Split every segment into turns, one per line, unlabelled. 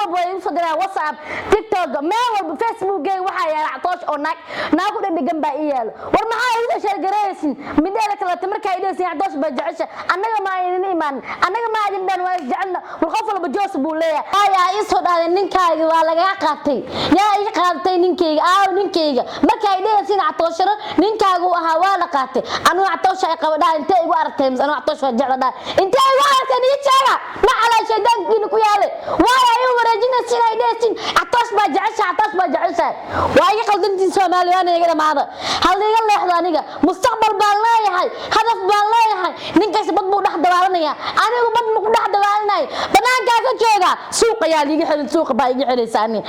walba way soo diraan WhatsApp TikTok meel walba Facebook gay waxa yaala Catoosh oo naag ku dhiggan baa iyaal war maxaa iga sheegaraysin mideela kale marka ay dheesay Catoosh baa jecesha annaga ma aynan iimaan annaga ma aynan dhan waa jecelna war qof walba joos buu leeyahay ayaa ii soo dhaaday ninkaaga waa laga qaatay yaa ii qaatay ninkayga marka ay dheesay Catoosh ninkaagu ahaa waa la qaatay anu Catoosh ay qabadhaa intee igu aragtay anu Catoosh waa jeclaa intee igu aragtay ninkaaga ma ala shaydaankiina ku yaale waa ay wareejinaysaa ay dheesay Catoosh baa jecesha waa ii qaldantiin Soomaaliyeed iga dhamaada hal iga leexdo aniga mustaqbal baan leeyahay hadaf baan leeyahay ninkaas bad buu dhax dawaalanaya anigu bad ma ku dhax dawaalanay banaanka ka jooga suuqa yaa liga xirin suuqa baa iga xiraysaani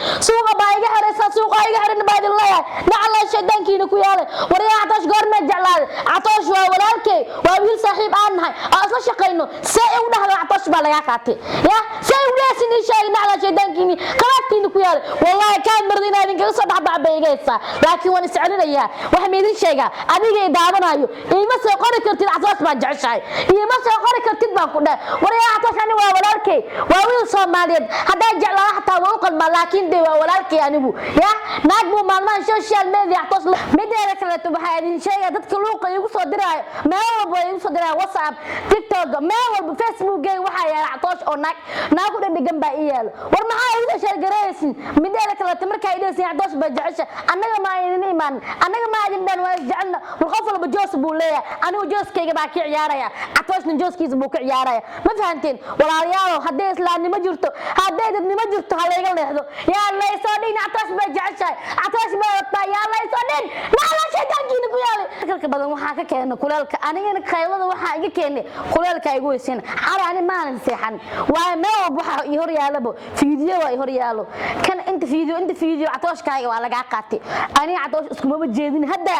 suuqa iga xirin baa idin leeyahay nacala shaydaankiina ku yaale wariyaa Catoosh goorma jeclaad Catoosh waa walaalkay waa wiil saaxiib aan nahay asla shaqeyno say u dhaxdo Catoosh baa laga qaatay ya say u leesin ishaay nacala shaydaankiina qaladkiina ku yaale wallahi kaan mardina idin kaga soo dhaxbaabeyaysa laakiin waan iscelinayaa waxa meedin sheega adiga ay daawanayo ima soo qori kartid Catoosh baa jeceshay ima soo qori kartid baan ku dhahay wariyaa Catoosh ani waa walaalkay waa wiil Soomaaliyeed hadaa jeclaa xataa waa u qalma laakiin de waa walaalkay anigu ya naag buu maalmahan social media Catoosh mideeda kale waxa idin sheega dadka luuqa igu soo diraayo meel walba igu soo diraayo WhatsApp TikTok meel walba Facebook gay waxa yaala Catoosh oo naag ku dhiggan baa iyaal war maxaa iga sheegaraysin mideeda kale marka ay dheesay Catoosh baa jecesha annaga ma aynan iimaan annaga ma aynan dhan waa jecelna war qof walba joos buu leeyahay anigu jooskayga baa ka ciyaaraya Catooshna jooskiisa buu ka ciyaaraya ma fahanteen walaalayaal haddii islaamnimo jirto haddii dadnimo jirto ha laga leexdo yaa la soo dhin Catoosh baa jeceshay Catoosh baa yaa la soo dhin nala shaydaankiina ku yaale kalka badan waxa ka keenay kuleelka anigana qaylada waxa iga keenay kuleelka igu weysan xaraani maalin seexan waa meel waxa ii hor yaalabo fiidiyada waa ii hor yaalo kan inta fiidiyo Catoosh kaaga waa laga qaatay aniga Catoosh isku ma jeedin hadda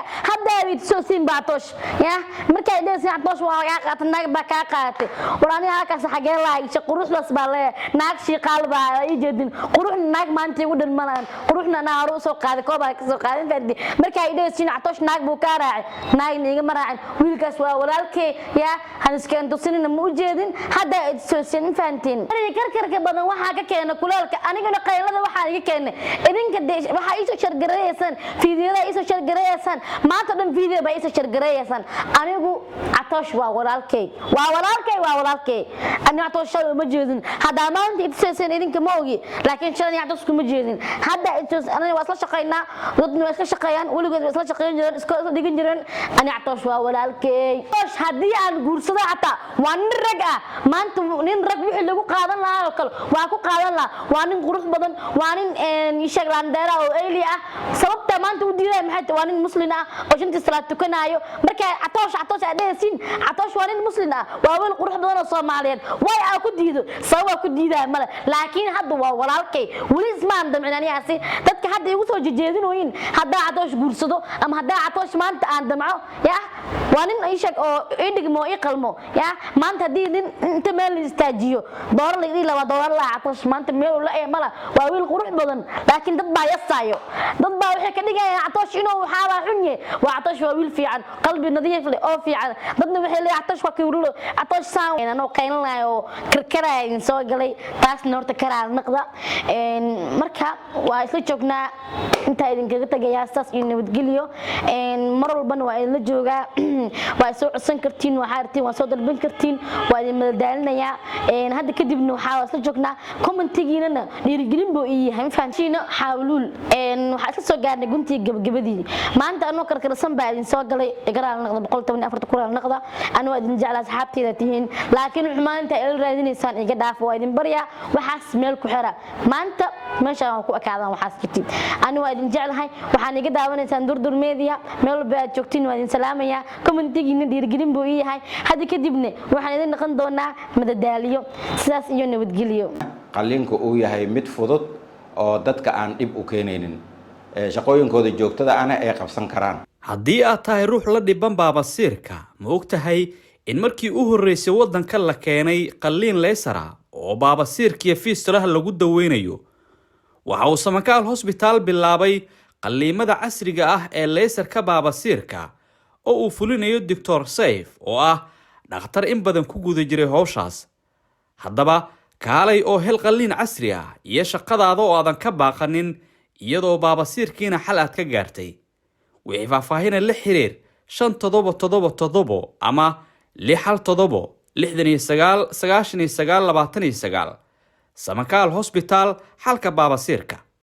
ay soo siin Catoosh ya markay dheesay Catoosh waa laga qaatay naag baa ka qaatay war aniga halkaas xagee laayay quruxdaas baa leeyahay naag shiiqaal baa ay jeedin quruxna naag maanta igu dhalmanaan quruxna naaru soo qaaday koob ka soo qaaday fadhi markay dheesay Catoosh naag buu ka raacay naag niga maraacin wiilkaas waa walaalkay ya haniskan tusinina ma u jeedin hadda ay soo siin faantiin karkarka badan waxa ka keenay kuleelka anigana qaylada waxa iga keenay idinka waxa ay soo shargareeysan fiidiyada ay soo shargareeysan maanta dhan fiidiyo bay soo shargareeysan anigu Catoosh waa walaalkay ani Catoosh ma jeedin hadda maanta ibsaysan idinka ma ogi laakiin shalay Catoosh kuma jeedin hadda aniga waa isla shaqeynaa dadna waa isla shaqeeyaan waligood waa isla shaqeyn jireen iska dhigan jireen ani Catoosh waa walaalkay haddii aan guursado xataa waa nin rag ah maanta nin rag wixii lagu qaadan lahaa kale waa ku qaadan lahaa waa nin qurux badan waa nin ishaag laandheera oo eeli ah sababta maanta u diiday maxay waa nin muslim ah oo shantii salaad tukanayo marka Catoosh adeesin Catoosh waa nin muslim ah waa wiil qurux badan oo Soomaaliyeed way aan ku diido sabab ku diiday male laakiin hadda waa walaalkay wali ismaan damcinaaniyaasi dadka hadda igu soo jeedinooyin hadda Catoosh guursado ama hadda Catoosh maanta aan damco ya waa nin ishaag oo idhigmo i qalmo ya maanta hadii nin inta meel istaajiyo door la ilaa door la Catoosh maanta meel la ee mala waa wiil qurux badan laakiin dad baa yasaayo dad baa waxay ka dhigayaan Catoosh inuu xaaba xunye waa Catoosh waa wiil fiican qalbi nadiif leh oo fiican dadna waxay leeyahay Catoosh waa kiwrulo Catoosh saan inuu qaynanayo karkaraayin soo galay taasna horta karaal naqda marka waa isla joognaa inta idin kaga tagayaa saas iyo nabadgeliyo mar walbana waa idin la joogaa waa soo codsan kartiin waa xaartiin waa soo dalban kartiin waa idin madadaalinayaa hadda kadibna waxaa isla joognaa commentigiina dhiirigelin buu ii yahay faantiina xawluul waxa iska soo gaarnay guntii gabagabadii maanta anoo karkarsan baa idin soo galay garaal naqda 114 kuraal naqda anoo idin jeclaa asxaabteeda tihiin laakiin xumaanta ay raadinaysaan iga dhaaf waa idin barya waxaas meel ku xira maanta meesha aan ku akaadaan waxaas kitid ani waa idin jeclahay waxaan iga daawanaysaan durdur media meel walba aad joogtiin waa idin salaamaya commentigiina dhiirigelin buu ii yahay hadda kadibna waxaan idin noqon doonaa madadaaliyo sidaas iyo nabadgeliyo
qalliinku uu yahay mid fudud oo dadka aan dib u keenaynin shaqooyinkooda joogtada ana ay qabsan karaan
haddii aad tahay ruux la dhiban baabasiirka ma ogtahay in markii u horeysay wadanka la keenay qalliin leysara oo baabasiirkiiyo fiistulaha lagu daweynayo waxa uu Samakaal Hospital bilaabay qalliimada casriga ah ee leysarka baabasiirka oo uu fulinayo Dr. Saif oo ah dhakhtar in badan ku guda jiray hawshaas haddaba kaalay oo hel qalliin casri ah iyo shaqadaada oo aadan ka baaqanin iyadoo baabasiirkiina xal aad ka gaartay. wixii faahfaahina la xiriir 5777 ama 617 69 99 Samakaal Hospital xalka baabasiirka.